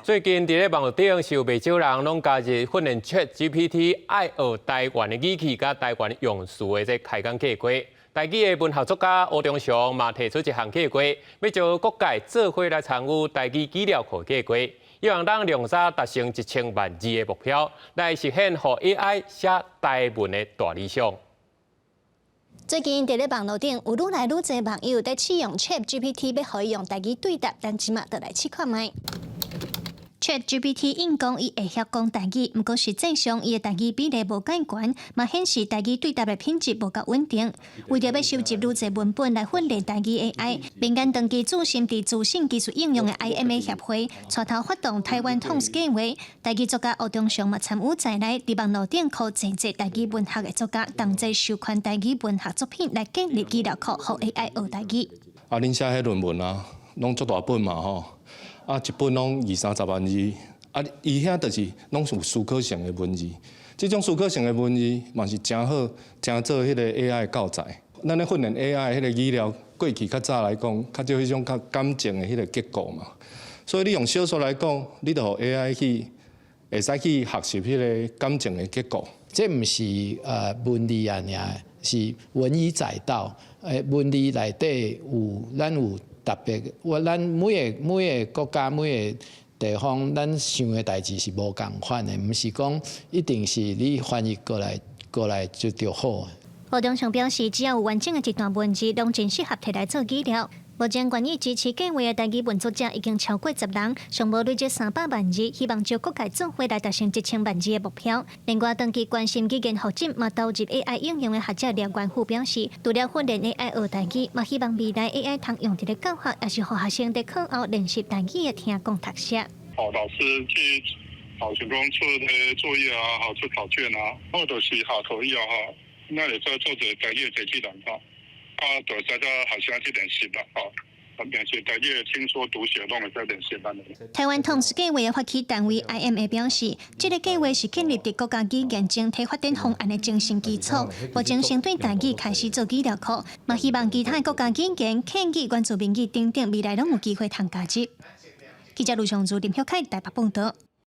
最近伫咧网络顶是有不少人拢加入训练 ChatGPT 爱学台湾的语气甲台湾用词的这开讲计划。台语的文学作家吴忠祥嘛提出一项计划，要招各界做伙来参与台语资料库计划，希望咱量早达成1000万字的目标，来实现互 AI 写台文的大理想。最近伫咧网络顶有愈来愈侪网友在试用 ChatGPT， 要可以用台语对答，但即马就来试看卖。ChatGPT 应讲伊会晓讲台语，毋过实际上伊的台语比例无介悬，嘛显示台语对答的品质无够稳定。为着要收集愈侪文本来训练台语 AI， 民间长期驻心伫资讯技术应用的 IMA 协会，带头发动台湾通识计划。台语作家吴忠祥嘛参与在内，伫网络顶靠真济台语文学的作家，同齐授权台语文学作品来建立资料库，互 AI 学台语。恁写迄论文啊，拢足大本嘛吼。一本拢20-30万字，伊遐就是拢有思考性的文字。这种思考性的文字嘛是真好，真做迄个 AI 的教材。咱咧训练 AI 迄个语料，过去较早来讲，较少迄种较感情的迄个结构嘛。所以你用小说来讲，你就互 AI 会使去学习迄个感情的结构。这毋是文字啊，尔是文以载道。文字内底咱有。特别，咱每个国家、每个地方，咱想的代志是无共款的，毋是讲一定是你翻译过来就好。吴忠祥表示，只要有完整的一段文字，拢真适合摕来做资料。目前愿意支持计划的台语文作者已经超过10人，上无累积300万字，希望招各界做伙来达成1000万字的目标。另外，长期关心语言学习嘛投入 AI 应用的学者廖元富表示，除了训练 AI 学台语，嘛希望未来 AI 通用伫咧教学，也是互学生伫课后练习台语的听讲读写。老师去像讲出作业啊，出考卷啊，或者是口译啊，那也在做者台语的技能哈。就在学生去练习啦，练习台语听说读写拢会在练习班的。台湾通识计划的发起单位 IMA 表示，这个计划是建立伫国家语言整体发展方案的精神基础，目前先对台语开始做资料库，嘛希望其他国家语言、客语、原住民语等等未来拢有机会通加入。记者卢尚珠、林晓凯台北报道。